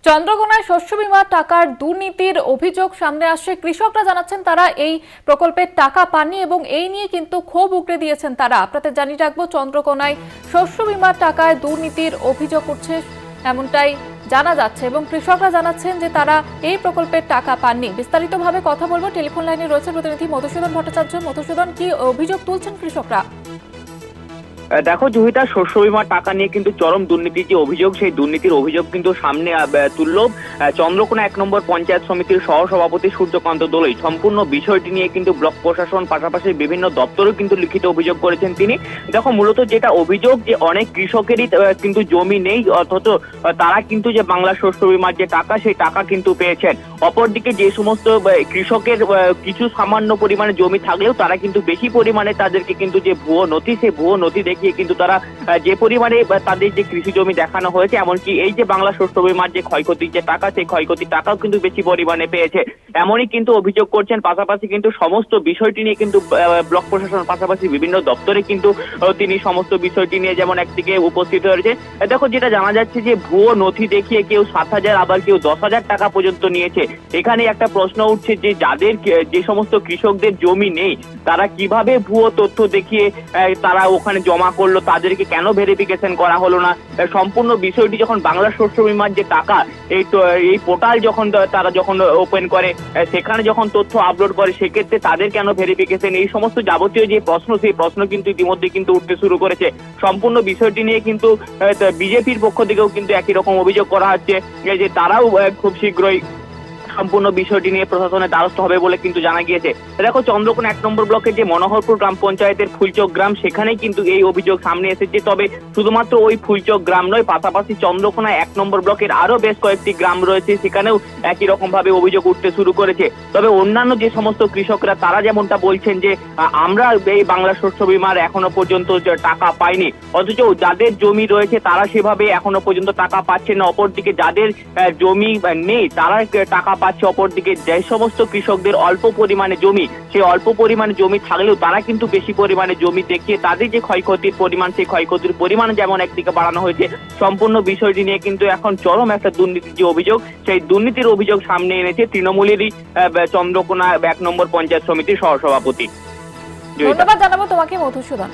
চন্দ্রকোনায় শস্য বীমা টাকার দুর্নীতির অভিযোগ সামনে আসছে। কৃষকরা জানাচ্ছেন তারা এই প্রকল্পের টাকা পাননি এবং এই নিয়ে কিন্তু ক্ষোভ উগরে দিয়েছেন তারা। আপনাদের জানিয়ে রাখবো, চন্দ্রকোনায় শস্য বীমা টাকায় দুর্নীতির অভিযোগ উঠছে এমনটাই জানা যাচ্ছে এবং কৃষকরা জানাচ্ছেন যে তারা এই প্রকল্পের টাকা পাননি। বিস্তারিতভাবে কথা বলবো, টেলিফোন লাইনে রয়েছে প্রতিনিধি মধুসূদন ভট্টাচার্য। মধুসূদন, কি অভিযোগ তুলছেন কৃষকরা? দেখো জুহিতা, শস্য বীমার টাকা নিয়ে কিন্তু চরম দুর্নীতির যে অভিযোগ, সেই দুর্নীতির অভিযোগ কিন্তু সামনে তুলল চন্দ্রকোনা 1 নম্বর পঞ্চায়েত সমিতির সহসভাপতি সূর্যকান্ত দোলই। সম্পূর্ণ বিষয়টি নিয়ে কিন্তু ব্লক প্রশাসন পাশাপাশি বিভিন্ন দপ্তরেও কিন্তু লিখিত অভিযোগ করেছেন তিনি। দেখো, মূলত যেটা অভিযোগ যে অনেক কৃষকেরই কিন্তু জমি নেই, অথচ তারা কিন্তু যে বাংলা শস্য বীমার যে টাকা, সেই টাকা কিন্তু পেয়েছেন। অপরদিকে যে সমস্ত কৃষকের কিছু সামান্য পরিমাণে জমি থাকলেও তারা কিন্তু বেশি পরিমাণে তাদেরকে কিন্তু যে ভুয়ো নথি, সেই ভুয়ো নথি দেখিয়ে কিন্তু তারা যে পরিমাণে তাদের যে কৃষি জমি দেখানো হয়েছে, এমনকি এই যে বাংলা শস্য বীমার যে ক্ষয়ক্ষতির যে টাকা, সেই ক্ষয়ক্ষতির টাকাও কিন্তু বেশি পরিমাণে পেয়েছে, এমনই কিন্তু অভিযোগ করছেন। পাশাপাশি কিন্তু সমস্ত বিষয়টি নিয়ে কিন্তু ব্লক প্রশাসন পাশাপাশি বিভিন্ন দপ্তরে কিন্তু তিনি সমস্ত বিষয়টি নিয়ে যেমন একদিকে উপস্থিত হয়েছে। দেখো, যেটা জানা যাচ্ছে যে ভুয়ো নথি দেখিয়ে কেউ 7,000 আবার কেউ 10,000 টাকা পর্যন্ত নিয়েছে। এখানে একটা প্রশ্ন উঠছে যে যাদের যে সমস্ত কৃষকদের জমি নেই, তারা কিভাবে ভুয়ো তথ্য দেখিয়ে তারা ওখানে জমা করলো, তাদেরকে কেন ভেরিফিকেশন করা হলো না? সম্পূর্ণ বিষয়টি যখন বাংলা শস্য বীমার যে টাকা, এই পোর্টাল যখন তারা যখন ওপেন করে, সেখানে যখন তথ্য আপলোড করে, সেক্ষেত্রে তাদের কেন ভেরিফিকেশন? এই সমস্ত যাবতীয় যে প্রশ্ন, সেই প্রশ্ন কিন্তু ইতিমধ্যে কিন্তু উঠতে শুরু করেছে। সম্পূর্ণ বিষয়টি নিয়ে কিন্তু বিজেপির পক্ষ থেকেও কিন্তু একই রকম অভিযোগ করা হচ্ছে যে তারাও খুব শীঘ্রই সম্পূর্ণ বিষয়টি নিয়ে প্রশাসনের দ্বারস্থ হবে বলে কিন্তু জানা গিয়েছে। দেখো, চন্দ্রকোনা 1 নম্বর ব্লকের যে মনোহরপুর গ্রাম পঞ্চায়েতের ফুলচক গ্রাম, সেখানেই কিন্তু এই অভিযোগ সামনে এসেছে। তবে শুধুমাত্র ওই ফুলচক গ্রাম নয়, পাশাপাশি চন্দ্রকোনা 1 নম্বর ব্লকের আরো বেশ কয়েকটি গ্রাম রয়েছে, সেখানেও একই রকম ভাবে অভিযোগ উঠতে শুরু করেছে। তবে অন্যান্য যে সমস্ত কৃষকরা তারা যেমনটা বলছেন যে আমরা এই বাংলা শস্য বীমার এখনো পর্যন্ত টাকা পাইনি, অথচ যাদের জমি রয়েছে তারা সেভাবে এখনো পর্যন্ত টাকা পাচ্ছে না। অপরদিকে যাদের জমি নেই তারা টাকা পাচ্ছে। অপরদিকে যে সমস্ত কৃষকদের অল্প পরিমাণে জমি, সেই অল্প পরিমাণে জমি থাকলেও তারা কিন্তু বেশি পরিমাণে জমি দেখিয়ে তাদের যে ক্ষয়ক্ষতির পরিমাণ, সেই ক্ষয়ক্ষতির পরিমাণ যেমন একদিকে বাড়ানো হয়েছে। সম্পূর্ণ বিষয়টি নিয়ে কিন্তু এখন চরম একটা দুর্নীতির যে অভিযোগ, সেই দুর্নীতির অভিযোগ সামনে এনেছে তৃণমূলেরই চন্দ্রকোনা 1 নম্বর পঞ্চায়েত সমিতির সহসভাপতি। ধন্যবাদ জানাবো তোমাকে মধুসূদন।